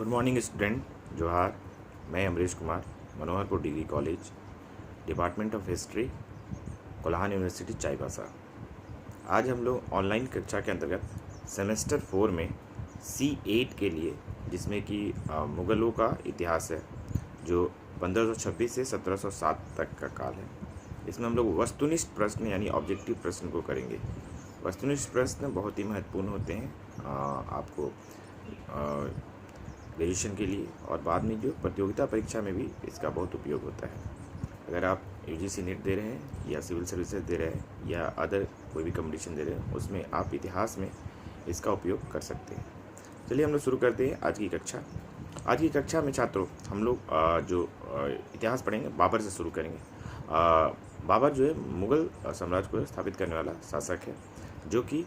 Good morning student. जोहार। मैं Amrish Kumar, Manoharpur degree college, department of history, Kolhan university Chaibasa. आज हम लोग ऑनलाइन कक्षा के अंतर्गत सेमेस्टर 4 में C8 के लिए, जिसमें कि मुग़लों का इतिहास है, जो 1526 से 1707 तक का काल है। इसमें हम लोग वस्तुनिष्ठ प्रश्न यानी ऑब्जेक्टिव प्रश्न को करेंगे। वस्तुनिष्ठ प्रश्न बहुत ही महत्वपूर्ण होते हैं आपको ग्रेजुएशन के लिए, और बाद में जो प्रतियोगिता परीक्षा में भी इसका बहुत उपयोग होता है। अगर आप UGC नेट दे रहे हैं या सिविल सर्विसेज दे रहे हैं या अदर कोई भी कंपटीशन दे रहे हैं, उसमें आप इतिहास में इसका उपयोग कर सकते हैं। चलिए हम लोग शुरू करते हैं आज की कक्षा। आज की कक्षा में छात्रों हम लोग जो इतिहास पढ़ेंगे बाबर से शुरू करेंगे। बाबर जो है मुग़ल साम्राज्य को स्थापित करने वाला शासक है, जो कि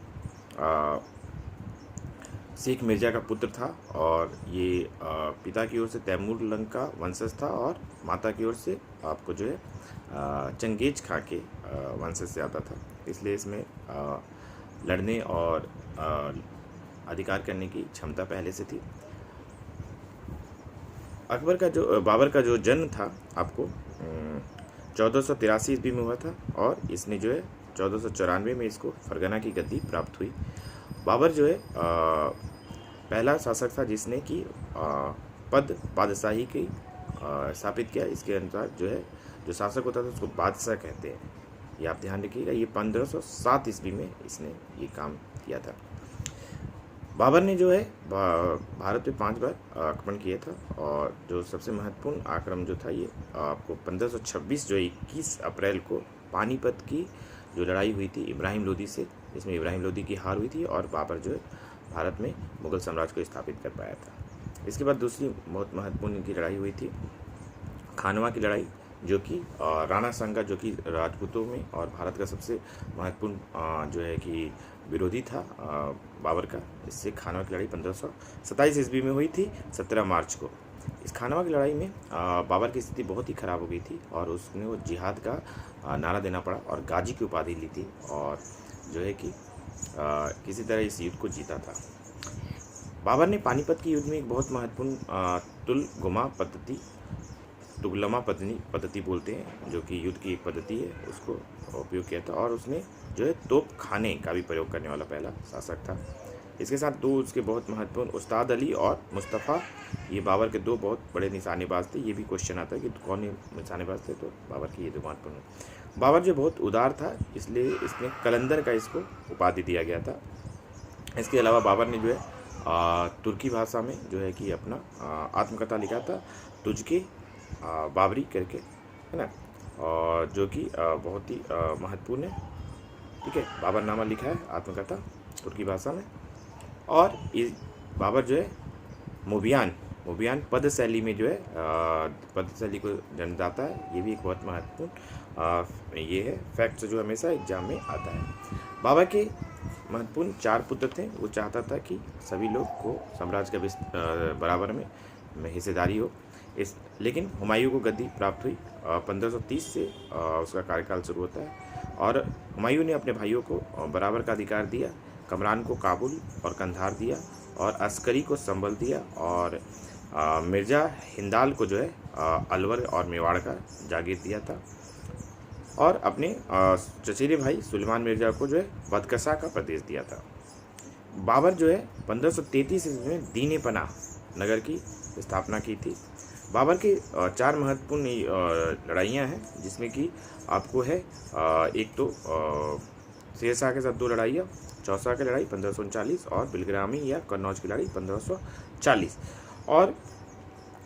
शेख मिर्ज़ा का पुत्र था, और ये पिता की ओर से तैमूर लंग का वंशज था और माता की ओर से आपको जो है चंगेज खां के वंशज से आता था। इसलिए इसमें लड़ने और अधिकार करने की क्षमता पहले से थी। बाबर का जो जन्म था आपको 1483 ईस्वी में हुआ था, और इसने जो है 1494 में इसको फरगना की गद्दी प्राप्त हुई। बाबर जो है पहला शासक था जिसने कि पद बादशाही की स्थापित किया। इसके अनुसार जो है जो शासक होता था उसको बादशाह कहते हैं। ये आप ध्यान रखिएगा। ये 1507 ईस्वी में इसने ये काम किया था। बाबर ने जो है भारत में 5 बार आक्रमण किया था, और जो सबसे महत्वपूर्ण आक्रमण जो था ये आपको 1526 जो 21 अप्रैल को पानीपत की जो लड़ाई हुई थी इब्राहिम लोदी से, इसमें इब्राहिम लोदी की हार हुई थी और बाबर जो है भारत में मुग़ल साम्राज्य को स्थापित कर पाया था। इसके बाद दूसरी बहुत महत्वपूर्ण इनकी लड़ाई हुई थी खानवा की लड़ाई, जो कि राणा सांगा जो कि राजपूतों में और भारत का सबसे महत्वपूर्ण जो है कि विरोधी था बाबर का। इससे खानवा की लड़ाई 1527 ईस्वी में हुई थी 17 मार्च को। इस खानवा की लड़ाई में बाबर की स्थिति बहुत ही ख़राब हो गई थी, और उसने वो जिहाद का नारा देना पड़ा और गाजी की उपाधि ली थी, और जो है कि किसी तरह इस युद्ध को जीता था। बाबर ने पानीपत के युद्ध में एक बहुत महत्वपूर्ण तुगलमा पद्धति बोलते हैं, जो कि युद्ध की एक पद्धति है, उसको उपयोग किया था, और उसने जो है तोप खाने का भी प्रयोग करने वाला पहला शासक था। इसके साथ दो उसके बहुत महत्वपूर्ण उस्ताद अली और मुस्तफ़ा, ये बाबर के दो बहुत बड़े निशानेबाज थे। ये भी क्वेश्चन आता है कि कौन निशानेबाज थे, तो बाबर की ये दो महत्वपूर्ण। बाबर जो बहुत उदार था, इसलिए इसने कलंदर का इसको उपाधि दिया गया था। इसके अलावा बाबर ने जो है तुर्की भाषा में जो है कि अपना आत्मकथा लिखा था, तुझके बाबरी करके, है ना, और जो कि बहुत ही महत्वपूर्ण है। ठीक है, बाबरनामा लिखा है आत्मकथा तुर्की भाषा में। और इस बाबर जो है मोबियान पद शैली में जो है पद शैली को जन्मदाता है। ये भी एक बहुत महत्वपूर्ण ये है फैक्ट जो हमेशा एग्जाम में आता है। बाबर के महत्वपूर्ण 4 पुत्र थे। वो चाहता था कि सभी लोग को साम्राज्य का बराबर में हिस्सेदारी हो। लेकिन हुमायूं को गद्दी प्राप्त हुई 1530 से उसका कार्यकाल शुरू होता है, और हुमायूं ने अपने भाइयों को बराबर का अधिकार दिया। कमरान को काबुल और कंधार दिया, और अस्करी को संभल दिया, और मिर्ज़ा हिंदाल को जो है अलवर और मेवाड़ का जागीर दिया था, और अपने चचेरे भाई सुलेमान मिर्ज़ा को जो है बदकसा का प्रदेश दिया था। बाबर जो है 1533 ईस्वी में दीने पनाह नगर की स्थापना की थी। बाबर के 4 महत्वपूर्ण लड़ाइयाँ हैं, जिसमें कि आपको है एक तो शेरशाह के साथ 2 लड़ाइयाँ, चौसा की लड़ाई 1539 और बिलग्रामी या कन्नौज की लड़ाई 1540। और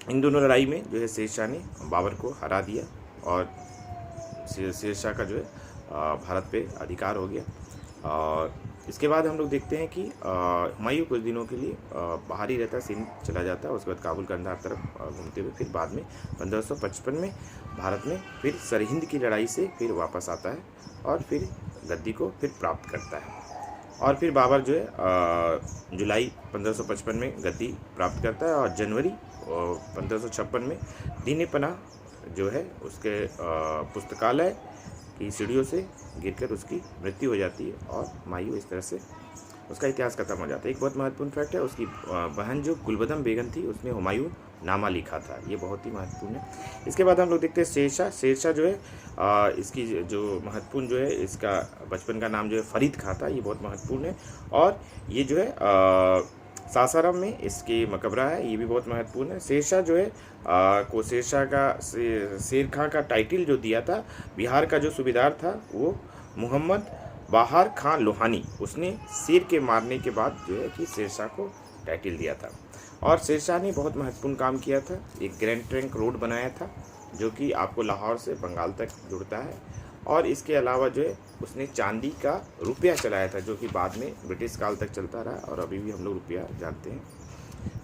इन दोनों लड़ाई में जो है शेरशाह ने बाबर को हरा दिया, और शेरशाह का जो है भारत पे अधिकार हो गया। और इसके बाद हम लोग देखते हैं कि हुमायूं कुछ दिनों के लिए बाहर ही रहता है, सिंध चला जाता है, उसके बाद काबुल कंधार तरफ घूमते हुए फिर बाद में 1555 में भारत में फिर सरहिंद की लड़ाई से फिर वापस आता है, और फिर गद्दी को फिर प्राप्त करता है। और फिर बाबर जो है जुलाई 1555 में गद्दी प्राप्त करता है, और जनवरी 1556 में दीने पनाह जो है उसके पुस्तकालय की सीढ़ियों से गिरकर उसकी मृत्यु हो जाती है, और हुमायूं इस तरह से उसका इतिहास खत्म हो जाता है। एक बहुत महत्वपूर्ण फैक्ट है, उसकी बहन जो गुलबदम बेगम थी उसने हुमायूं नामा लिखा था, ये बहुत ही महत्वपूर्ण है। इसके बाद हम लोग देखते हैं शेरशाह। शेरशाह जो है इसकी जो महत्वपूर्ण जो है, इसका बचपन का नाम जो है फरीद खां था, ये बहुत महत्वपूर्ण है। और ये जो है सासाराम में इसकी मकबरा है, ये भी बहुत महत्वपूर्ण है। शेरशाह जो है को शेरशाह का शेर खां का टाइटल जो दिया था, बिहार का जो सूबेदार था वो मोहम्मद बाहर खां लोहानी, उसने शेर के मारने के बाद जो है कि शेरशाह को टाइटल दिया था। और शेरशाह ने बहुत महत्वपूर्ण काम किया था, एक ग्रैंड ट्रंक रोड बनाया था जो कि आपको लाहौर से बंगाल तक जुड़ता है। और इसके अलावा जो है उसने चांदी का रुपया चलाया था, जो कि बाद में ब्रिटिश काल तक चलता रहा और अभी भी हम लोग रुपया जानते हैं।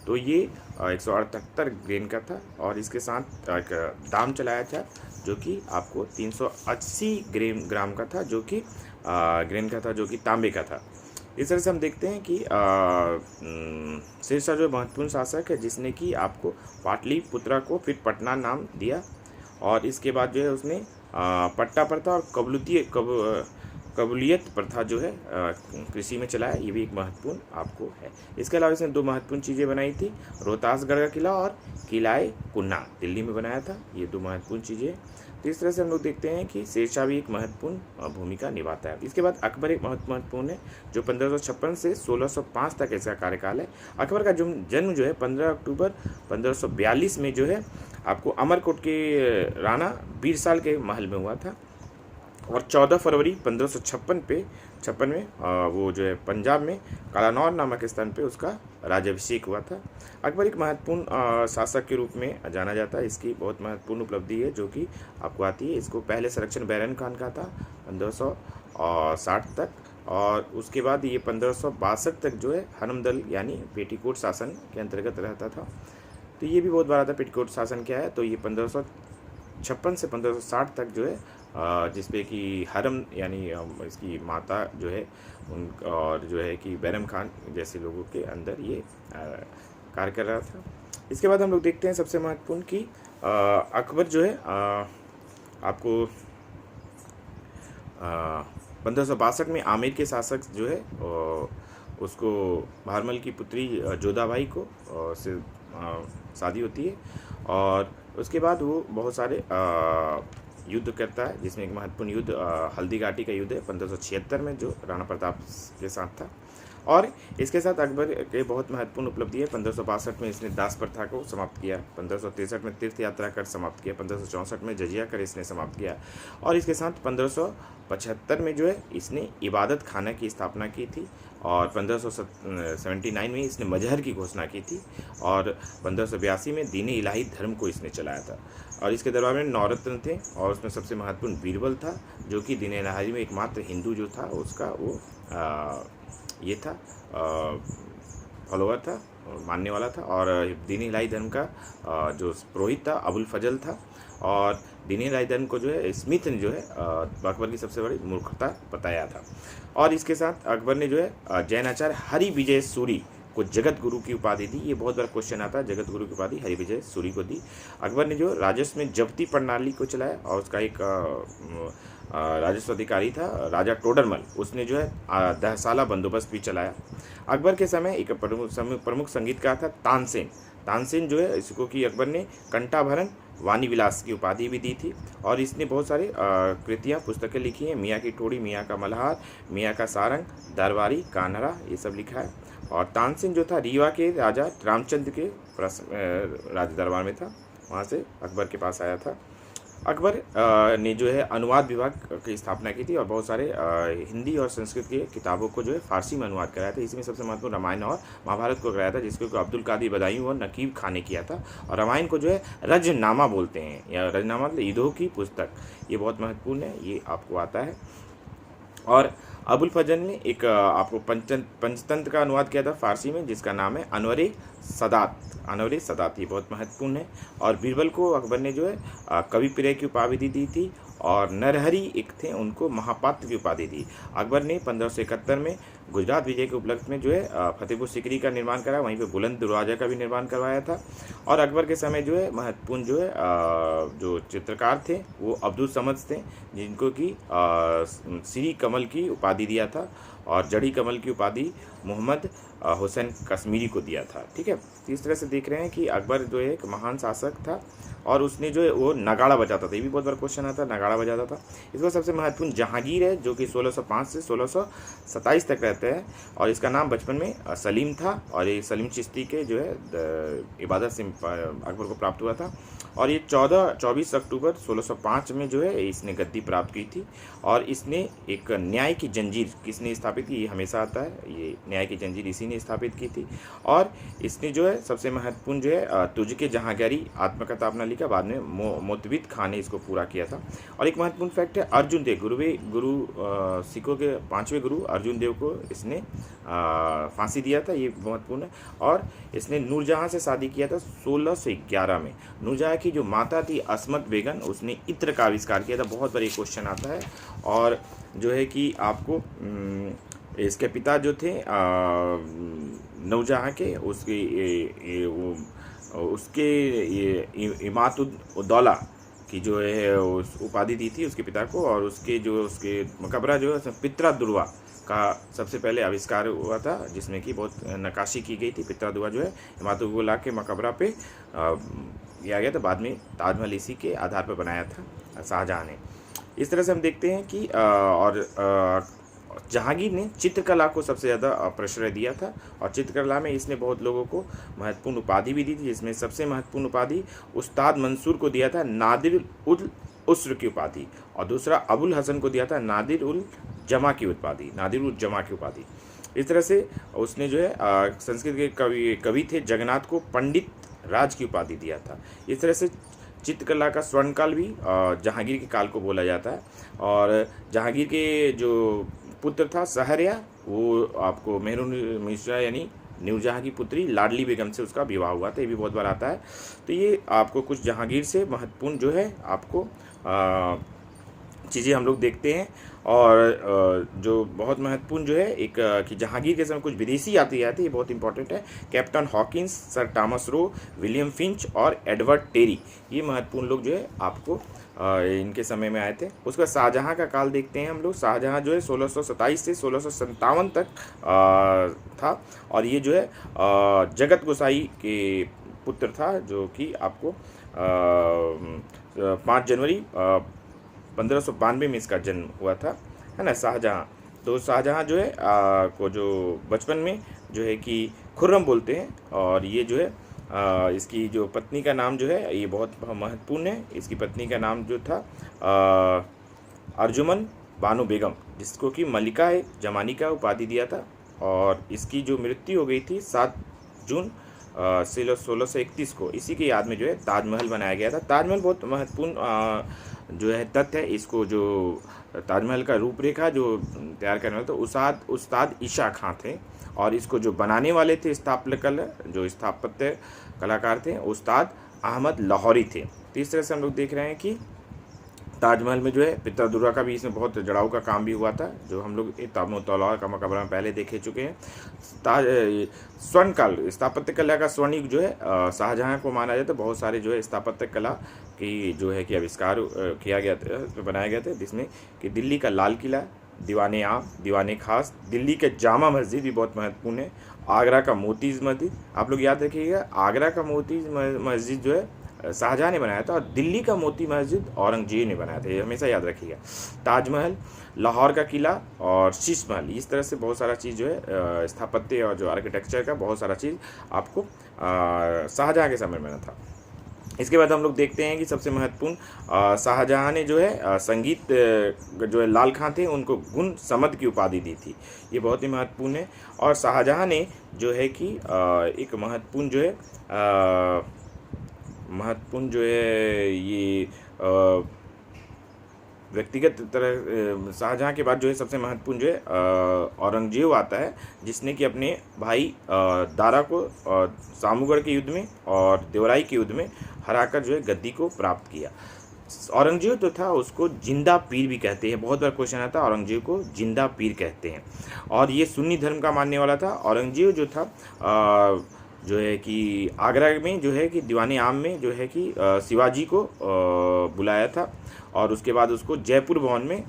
तो ये 178 ग्रेन का था। और इसके साथ एक दाम चलाया था जो कि आपको 380 ग्राम का था, जो कि ग्रेन का था, जो कि तांबे का था। इस तरह से हम देखते हैं कि शेरशाह जो महत्वपूर्ण शासक है, जिसने कि आपको पाटलिपुत्रा को फिर पटना नाम दिया। और इसके बाद जो है उसने पट्टा प्रथा और कबूलियत प्रथा जो है कृषि में चलाया, ये भी एक महत्वपूर्ण आपको है। इसके अलावा इसने 2 महत्वपूर्ण चीज़ें बनाई थी, रोहतासगढ़ का किला और किलाए कुन्ना दिल्ली में बनाया था, ये 2 महत्वपूर्ण चीज़ें। तो इस तरह से हम लोग देखते हैं कि शेरशाह भी एक महत्वपूर्ण भूमिका निभाता है। इसके बाद अकबर एक महत्वपूर्ण है, जो 1556 से 1605 तक इसका कार्यकाल है। अकबर का जन्म जो है 15 अक्टूबर 1542 में जो है आपको अमरकोट के राणा बीरसाल के महल में हुआ था। और 14 फरवरी 1556 में वो जो है पंजाब में कालानौर नामक स्थान पे उसका राज्याभिषेक हुआ था। अकबर एक महत्वपूर्ण शासक के रूप में जाना जाता है। इसकी बहुत महत्वपूर्ण उपलब्धि है जो कि आपको आती है। इसको पहले संरक्षण बैरन खान का था 1560 तक, और उसके बाद ये 1562 तक जो है हनमदल यानी पेटीकोट शासन के अंतर्गत रहता था। तो ये भी बहुत बड़ा था। पेटीकोट शासन क्या है, तो ये 1556 से 1560 तक जो है जिसपे कि हरम यानी इसकी माता जो है उन, और जो है कि बैरम खान जैसे लोगों के अंदर ये कार्य कर रहा था। इसके बाद हम लोग देखते हैं सबसे महत्वपूर्ण कि अकबर जो है आपको 1562 में आमिर के शासक जो है उसको भारमल की पुत्री जोधाबाई को से शादी होती है। और उसके बाद वो बहुत सारे युद्ध करता है, जिसमें एक महत्वपूर्ण युद्ध हल्दी घाटी का युद्ध है 1576 में, जो राणा प्रताप के साथ था। और इसके साथ अकबर के बहुत महत्वपूर्ण उपलब्धि है। 1562 में इसने दास प्रथा को समाप्त किया, 1563 में तीर्थ यात्रा कर समाप्त किया, 1564 में जजिया कर इसने समाप्त किया। और इसके साथ 1575 में जो है इसने इबादत खाना की स्थापना की थी। और 1579 में इसने मजहर की घोषणा की थी। और 1582 में दीन इलाही धर्म को इसने चलाया था। और इसके दरबार में 9 रत्न थे, और उसमें सबसे महत्वपूर्ण बीरबल था, जो कि दीन इलाही में एकमात्र हिंदू जो था उसका वो ये था फॉलोअर था, मानने वाला था। और दीन इलाही धर्म का जो पुरोहित था अबुल फजल था। और दीन इलाही धर्म को जो है स्मिथ ने जो है अकबर की सबसे बड़ी मूर्खता बताया था। और इसके साथ अकबर ने जो है जैन आचार्य हरि विजय सूरी को जगत गुरु की उपाधि दी। ये बहुत बड़ा क्वेश्चन आता है, जगत गुरु की उपाधि हरि विजय सूरी को दी। अकबर ने जो राजस्व में जब्ती प्रणाली को चलाया, और उसका एक राजस्व अधिकारी था राजा टोडरमल, उसने जो है 10 साला बंदोबस्त भी चलाया। अकबर के समय एक प्रमुख संगीतकार था तानसेन। तानसेन जो है इसको कि अकबर ने कंठाभरण वाणी विलास की उपाधि भी दी थी। और इसने बहुत सारी कृतियाँ पुस्तकें लिखी हैं, मियाँ की टोड़ी, मियाँ का मल्हार, मियाँ का सारंग, दरबारी, कान्हरा, ये सब लिखा है। और तानसेन जो था रीवा के राजा रामचंद्र के राज दरबार में था, वहाँ से अकबर के पास आया था। अकबर ने जो है अनुवाद विभाग की स्थापना की थी, और बहुत सारे हिंदी और संस्कृत की किताबों को जो है फारसी में अनुवाद कराया था। इसमें सबसे महत्वपूर्ण रामायण और महाभारत को कराया था, जिसको अब्दुल कादिर बदायूं और नकीब खान ने किया था। और रामायण को जो है रजनामा बोलते हैं, या रजनामा मतलब ईदों की पुस्तक, ये बहुत महत्वपूर्ण है, ये आपको आता है। और अबुल फजल ने एक आपको पंचतंत्र का अनुवाद किया था फारसी में, जिसका नाम है अनवरे सदात, ये बहुत महत्वपूर्ण है। और बीरबल को अकबर ने जो है कवि प्रिय की उपाधि दी थी। और नरहरि एक थे, उनको महापात्र की उपाधि दी। अकबर ने 1571 में गुजरात विजय के उपलक्ष्य में जो है फतेहपुर सीकरी का निर्माण कराया, वहीं पे बुलंद दरवाजा का भी निर्माण करवाया था। और अकबर के समय जो है महत्वपूर्ण जो है जो चित्रकार थे वो अब्दुल समद थे, जिनको कि श्री कमल की उपाधि दिया था, और जड़ी कमल की उपाधि मोहम्मद हुसैन कश्मीरी को दिया था। ठीक है, तो इस तरह से देख रहे हैं कि अकबर जो है एक महान शासक था, और उसने जो है वो नगाड़ा बजाता था। ये भी बहुत बार क्वेश्चन आता है, नगाड़ा बजाता था। इसका सबसे महत्वपूर्ण जहांगीर है, जो कि 1605 से 1627 तक रहते हैं, और इसका नाम बचपन में सलीम था, और ये सलीम चिश्ती के जो है इबादत से अकबर को प्राप्त हुआ था। और ये 24 अक्टूबर 1605 में जो है इसने गद्दी प्राप्त की थी। और इसने एक न्याय की जंजीर किसने स्थापित की, ये हमेशा आता है, ये न्याय की जंजीर इसी ने स्थापित की थी। और इसने जो है सबसे महत्वपूर्ण जो है तुझके जहांगीरी आत्मकथा अपना लिखा, बाद में मोतबिद खान ने इसको पूरा किया था। और एक महत्वपूर्ण फैक्ट है, अर्जुन देव सिखों के 5वें गुरु अर्जुन देव को इसने फांसी दिया था, ये महत्वपूर्ण है। और इसने नूरजहाँ से शादी किया था 1611 में। नूरजहाँ की जो माता थी असमत बेगम, उसने इत्र का आविष्कार किया था। बहुत बार ये क्वेश्चन आता है। और जो है कि आपको इसके पिता जो थे नूरजहाँ के, उसके इमाद-उद-दौला की जो है उस उपाधि दी थी उसके पिता को। और उसके मकबरा जो है पित्रा दुर्वा का सबसे पहले आविष्कार हुआ था, जिसमें कि बहुत नक्काशी की गई थी। पित्रा दुर्वा जो है इमाद-उद-दौला के मकबरा पे किया गया था, बाद में ताजमहल इसी के आधार पर बनाया था शाहजहाँ ने। इस तरह से हम देखते हैं कि जहांगीर ने चित्रकला को सबसे ज़्यादा प्रश्रय दिया था, और चित्रकला में इसने बहुत लोगों को महत्वपूर्ण उपाधि भी दी थी, जिसमें सबसे महत्वपूर्ण उपाधि उस्ताद मंसूर को दिया था नादिर उल उस्र की उपाधि, और दूसरा अबुल हसन को दिया था नादिर उल जमा की उपाधि। इस तरह से उसने जो है संस्कृत के कवि थे जगन्नाथ को पंडित राज की उपाधि दिया था। इस तरह से चित्रकला का स्वर्णकाल भी जहांगीर के काल को बोला जाता है। और जहांगीर के जो पुत्र था शहरयार, वो आपको मेहरून मिश्रा यानी नूरजहाँ की पुत्री लाडली बेगम से उसका विवाह हुआ था, ये भी बहुत बार आता है। तो ये आपको कुछ जहांगीर से महत्वपूर्ण जो है आपको चीज़ें हम लोग देखते हैं। और जो बहुत महत्वपूर्ण जो है एक कि जहांगीर के समय कुछ विदेशी आते ये बहुत इंपॉर्टेंट है। Captain Hawkins, sir Thomas Roe, William Finch और एडवर्ड टेरी, ये महत्वपूर्ण लोग जो है आपको इनके समय में आए थे। उसके बाद शाहजहाँ का काल देखते हैं हम लोग। शाहजहाँ जो है 1627 से 1657 तक था, और ये जो है जगत गोसाई के पुत्र था, जो कि आपको 5 जनवरी 1592 में इसका जन्म हुआ था, है ना, शाहजहाँ। तो शाहजहाँ जो है को जो बचपन में जो है कि खुर्रम बोलते हैं, और ये जो है इसकी जो पत्नी का नाम जो है ये बहुत महत्वपूर्ण है। इसकी पत्नी का नाम जो था अर्जुमन बानो बेगम, जिसको कि मलिका जमानी का उपाधि दिया था। और इसकी जो मृत्यु हो गई थी 7 जून 1631 को, इसी की याद में जो है ताजमहल बनाया गया था। ताजमहल बहुत महत्वपूर्ण जो है तथ्य है। इसको जो ताजमहल का रूपरेखा जो तैयार करने वाले तो उस्ताद ईशा खां थे, और इसको जो बनाने वाले थे स्थापत्य कलाकार थे उस्ताद अहमद लाहौरी थे। तो इस तरह से हम लोग देख रहे हैं कि ताजमहल में जो है पित्रा दुर्रा का भी इसमें बहुत जड़ाऊ का काम भी हुआ था, जो हम लोग ताजमहल का मकबरा में पहले देखे चुके हैं। स्वर्ण काल स्थापत्य कला का स्वर्ण युग जो है शाहजहाँ को माना जाता है। बहुत सारे जो है स्थापत्य कला की जो है कि आविष्कार किया गया था, बनाया गया था, जिसमें कि दिल्ली का लाल किला, दीवाने आम, दीवाने खास, दिल्ली के जामा मस्जिद भी बहुत महत्वपूर्ण है, आगरा का मोतीज मस्जिद, आप लोग याद रखिएगा आगरा का मोतीज मस्जिद जो है शाहजहाँ ने बनाया था, और दिल्ली का मोती मस्जिद औरंगजेब ने बनाया था, ये हमेशा याद रखिएगा। ताजमहल, लाहौर का किला और शीश महल, इस तरह से बहुत सारा चीज़ जो है स्थापत्य और जो आर्किटेक्चर का बहुत सारा चीज़ आपको शाहजहाँ के समय में बना था। इसके बाद हम लोग देखते हैं कि सबसे महत्वपूर्ण शाहजहाँ ने जो है संगीत जो है लाल खां थे उनको गुण समद की उपाधि दी थी, ये बहुत ही महत्वपूर्ण है। और शाहजहाँ ने जो है कि एक महत्वपूर्ण जो है ये व्यक्तिगत तरह शाहजहाँ के बाद जो है सबसे महत्वपूर्ण जो है औरंगजेब आता है, जिसने कि अपने भाई दारा को सामूगढ़ के युद्ध में और देवराई के युद्ध में हराकर जो है गद्दी को प्राप्त किया। औरंगजेब जो था उसको जिंदा पीर भी कहते हैं, बहुत बार क्वेश्चन आता है, औरंगजेब को जिंदा पीर कहते हैं। और ये सुन्नी धर्म का मानने वाला था। औरंगजेब जो था जो है कि आगरा में जो है कि दीवाने आम में जो है कि शिवाजी को बुलाया था और उसके बाद उसको जयपुर भवन में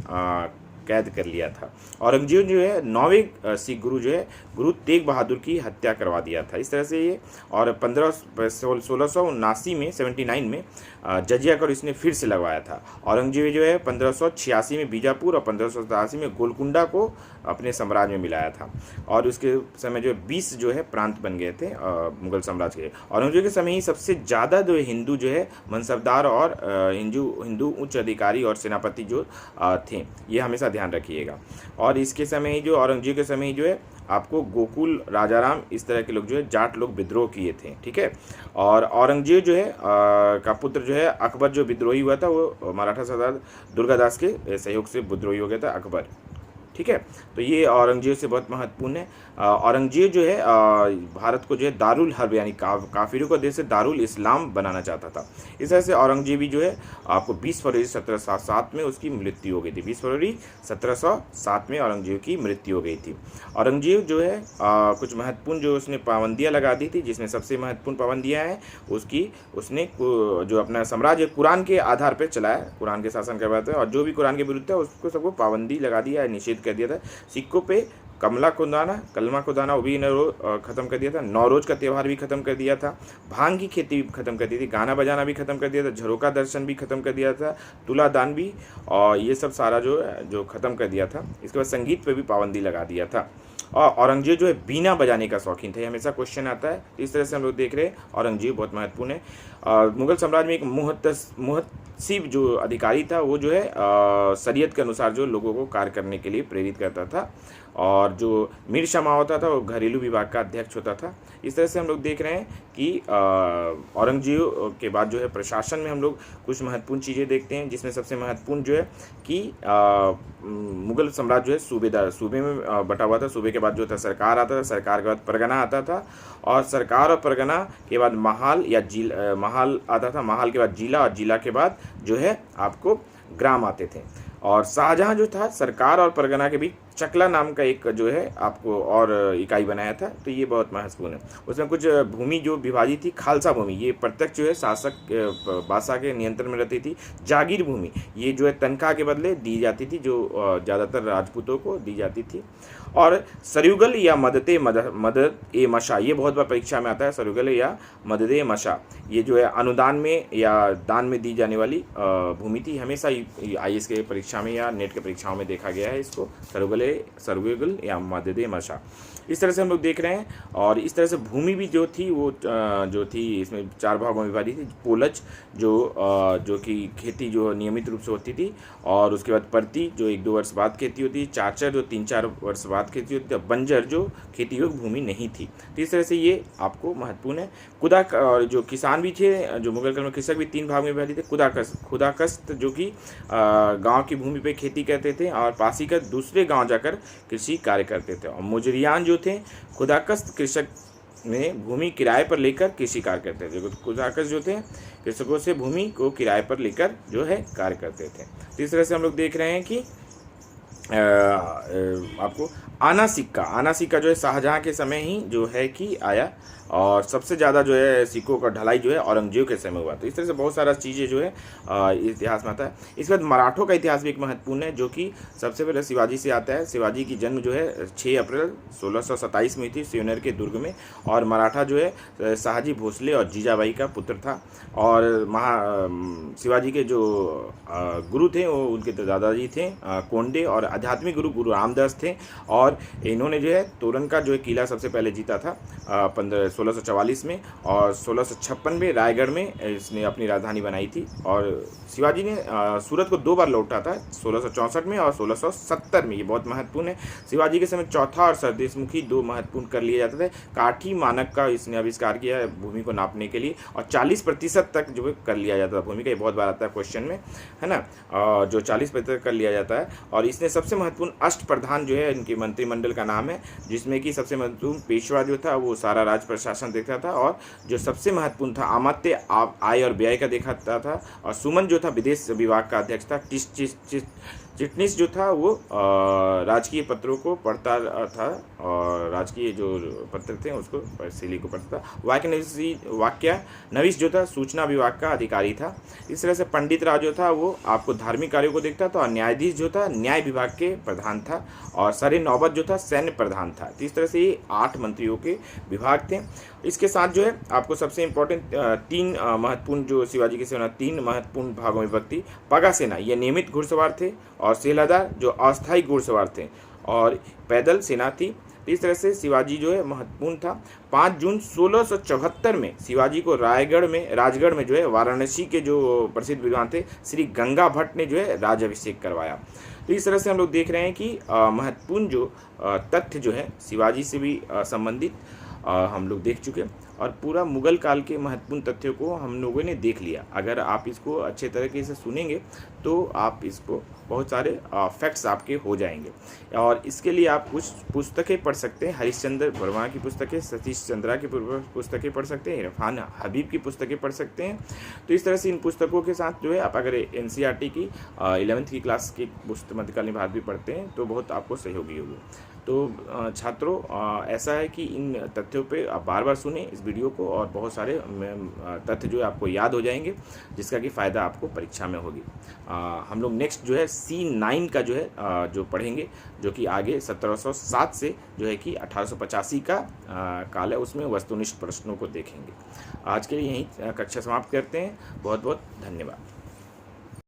कैद कर लिया था। औरंगजेब जो है 9वें सिख गुरु जो है गुरु तेग बहादुर की हत्या करवा दिया था इस तरह से ये। और 1679 में 79 में जजिया कर इसने फिर से लगवाया था। औरंगजेब जो है 1586 में बीजापुर और 1587 में गोलकुंडा को अपने साम्राज्य में मिलाया था। और उसके समय जो 20 जो है प्रांत बन गए थे मुगल साम्राज्य के। औरंगजेब के समय ही सबसे ज़्यादा जो हिंदू जो है मनसबदार और हिंदू उच्च अधिकारी और सेनापति जो थे, ये हमेशा ध्यान रखिएगा। और इसके समय ही जो औरंगजेब के समय ही जो है आपको गोकुल, राजाराम, इस तरह के लोग जो है जाट लोग विद्रोह किए थे, ठीक है। और औरंगजेब जो है का पुत्र जो है अकबर जो विद्रोही हुआ था वो मराठा सरदार दुर्गादास के सहयोग से विद्रोही हो गया था अकबर, ठीक है। तो ये औरंगजेब से बहुत महत्वपूर्ण है। औरंगजेब जो है भारत को जो है दारुल हर्ब यानी काफिरों का देश से दारुल इस्लाम बनाना चाहता था। इस तरह से औरंगजेबी जो है आपको 20 फरवरी 1707 में उसकी मृत्यु हो गई थी। 20 फरवरी 1707 में औरंगजेब की मृत्यु हो गई थी। औरंगजेब जो है कुछ महत्वपूर्ण जो उसने पाबंदियाँ लगा दी थी, जिसमें सबसे महत्वपूर्ण पाबंदियाँ हैं उसने जो अपना साम्राज्य कुरान के आधार पर चलाया, कुरान के शासन करवाया था। और जो भी कुरान के विरुद्ध है उसको सबको पाबंदी लगा दिया है, निषेध कर दिया था। सिक्कों पे कलमा खुदाना वो भी ख़त्म कर दिया था। नौरोज़ का त्यौहार भी ख़त्म कर दिया था। भांग की खेती भी ख़त्म कर दी थी। गाना बजाना भी ख़त्म कर दिया था। झरोका दर्शन भी ख़त्म कर दिया था। तुला दान भी, और ये सब सारा जो ख़त्म कर दिया था। इसके बाद संगीत पे भी पाबंदी लगा दिया था। और औरंगजेब जो है बीना बजाने का शौकीन था, हमेशा क्वेश्चन आता है। इस तरह से हम लोग देख रहे हैं औरंगजेब बहुत महत्वपूर्ण है। मुगल साम्राज्य में एक मुहतसिब जो अधिकारी था वो जो है शरीयत के अनुसार जो लोगों को कार्य करने के लिए प्रेरित करता था। और जो मीर शमा होता था वो घरेलू विभाग का अध्यक्ष होता था। इस तरह से हम लोग देख रहे हैं कि औरंगजेब के बाद जो है प्रशासन में हम लोग कुछ महत्वपूर्ण चीज़ें देखते हैं, जिसमें सबसे महत्वपूर्ण जो है कि मुगल साम्राज्य जो है सूबे में बटा हुआ था। सूबे के बाद जो था सरकार आता था, सरकार के बाद परगना आता था, और सरकार और परगना के बाद महाल आता था, महाल के बाद जिला, और जिला के बाद जो है आपको ग्राम आते थे। और शाहजहाँ जो था सरकार और परगना के बीच चकला नाम का एक जो है आपको और इकाई बनाया था। तो ये बहुत महत्वपूर्ण है। उसमें कुछ भूमि जो विभाजित थी, खालसा भूमि, ये प्रत्यक्ष जो है शासक बादशाह के नियंत्रण में रहती थी। जागीर भूमि, ये जो है तनख्वाह के बदले दी जाती थी, जो ज़्यादातर राजपूतों को दी जाती थी। और सरयुगल या मदद ए मशा, ये बहुत बार परीक्षा में आता है। सरयुगल या मदद ए मशा, ये जो है अनुदान में या दान में दी जाने वाली भूमि थी। हमेशा IAS के परीक्षा में या नेट के परीक्षाओं में देखा गया है इसको, सरयुगल या मदद ए मशा। इस तरह से हम लोग देख रहे हैं। और इस तरह से भूमि भी जो थी वो जो थी इसमें 4 भागों में विभाजित थी। पोलज जो कि खेती जो नियमित रूप से होती थी, और उसके बाद परती जो 1-2 वर्ष बाद खेती होती थी, चारचर जो 3-4 वर्ष बाद खेती होती थी, बंजर जो खेती योग्य भूमि नहीं थी। तो इस तरह से ये आपको महत्वपूर्ण है। जो किसान भी थे, जो मुगल काल में कृषक भी 3 भाग में विभाजित थे। खुदाकस्त जो कि गाँव की भूमि पर खेती करते थे, और पासीकत दूसरे गाँव जाकर कृषि कार्य करते थे। और मुजरियान जो थे, खुदाकस्त कृषक में भूमि किराए पर लेकर कृषि कार्य करते थे। खुदाकस्त जो थे कृषकों से भूमि को किराए पर लेकर जो है कार्य करते थे। तो इस तरह से हम लोग देख रहे हैं कि आपको आना सिक्का जो है शाहजहाँ के समय ही जो है कि आया, और सबसे ज़्यादा जो है सिक्कों का ढलाई जो है औरंगजेब के समय हुआ। तो इस तरह से बहुत सारा चीज़ें जो है इतिहास में आता है। इसके बाद मराठों का इतिहास भी एक महत्वपूर्ण है, जो कि सबसे पहले शिवाजी से आता है। शिवाजी की जन्म जो है 6 अप्रैल 1627 में हुई थी सिवनेर के दुर्ग में। और मराठा जो है शाहजी भोसले और जीजाबाई का पुत्र था। और शिवाजी के जो गुरु थे वो उनके दादाजी थे कोंडे, और आध्यात्मिक गुरु रामदास थे। और इन्होंने जो है तोरण का जो है किला सबसे पहले जीता था 1644 में, और 1656 में रायगढ़ में इसने अपनी राजधानी बनाई थी। और शिवाजी ने सूरत को 2 बार लौटा था, 1664 में और 1670 में। ये बहुत महत्वपूर्ण है। शिवाजी के समय चौथा और सरदेशमुखी 2 महत्वपूर्ण कर लिए जाते थे। काठी मानक का इसने आविष्कार किया है भूमि को नापने के लिए, और 40% तक जो कर लिया जाता था भूमि का। ये बहुत बार आता है क्वेश्चन में, है ना, जो 40% कर लिया जाता है। और इसने सबसे महत्वपूर्ण अष्टप्रधान जो है इनके मंत्रिमंडल का नाम है, जिसमें कि सबसे महत्वपूर्ण पेशवा जो था वो सारा राज प्रसाद प्रशासन देखता था, और जो सबसे महत्वपूर्ण था अमात्य आय और व्यय का देखता था, और सुमन जो था विदेश विभाग का अध्यक्ष था। चिटनिस जो था वो राजकीय पत्रों को पढ़ता था, और राजकीय जो पत्र थे उसको शैली को पढ़ता था। वाक्यानविश जो था सूचना विभाग का अधिकारी था। इस तरह से पंडित राज जो था वो आपको धार्मिक कार्यों को देखता था, और न्यायाधीश जो था न्याय विभाग के प्रधान था, और सरे नौबत जो था सैन्य प्रधान था। तो इस तरह से ये 8 मंत्रियों के विभाग थे। इसके साथ जो है आपको सबसे इम्पोर्टेंट 3 महत्वपूर्ण जो शिवाजी की सेना 3 महत्वपूर्ण भागों में विभक्ति। पगा सेना ये नियमित घुड़सवार थे, और सेलादार जो अस्थायी घुड़सवार थे, और पैदल सेना थी। इस तरह से शिवाजी जो है महत्वपूर्ण था। 5 जून 1674 में शिवाजी को राजगढ़ में जो है वाराणसी के जो प्रसिद्ध विद्वान थे श्री गंगा भट्ट ने जो है राज्याभिषेक करवाया। तो इस तरह से हम लोग देख रहे हैं कि महत्वपूर्ण जो तथ्य जो है शिवाजी से भी संबंधित हम लोग देख चुके, और पूरा मुगल काल के महत्वपूर्ण तथ्यों को हम लोगों ने देख लिया। अगर आप इसको अच्छे तरीके से सुनेंगे तो आप इसको बहुत सारे फैक्ट्स आपके हो जाएंगे। और इसके लिए आप कुछ पुस्तकें पढ़ सकते हैं, हरिश्चंद्र वर्मा की पुस्तकें, सतीश चंद्रा की पुस्तकें पढ़ सकते हैं, इरफान हबीब की पुस्तकें पढ़ सकते हैं। तो इस तरह से इन पुस्तकों के साथ जो है आप अगर NCERT की 11वीं की क्लास की मध्यकालीन भारत भी पढ़ते हैं तो बहुत आपको सहयोगी होगी। तो छात्रों ऐसा है कि इन तथ्यों पे आप बार बार सुने इस वीडियो को, और बहुत सारे तथ्य जो है आपको याद हो जाएंगे, जिसका कि फ़ायदा आपको परीक्षा में होगी। हम लोग नेक्स्ट जो है C9 का जो है जो पढ़ेंगे, जो कि आगे 1707 से जो है कि 1885 का काल है, उसमें वस्तुनिष्ठ प्रश्नों को देखेंगे। आज के लिए यहीं कक्षा समाप्त करते हैं। बहुत बहुत धन्यवाद।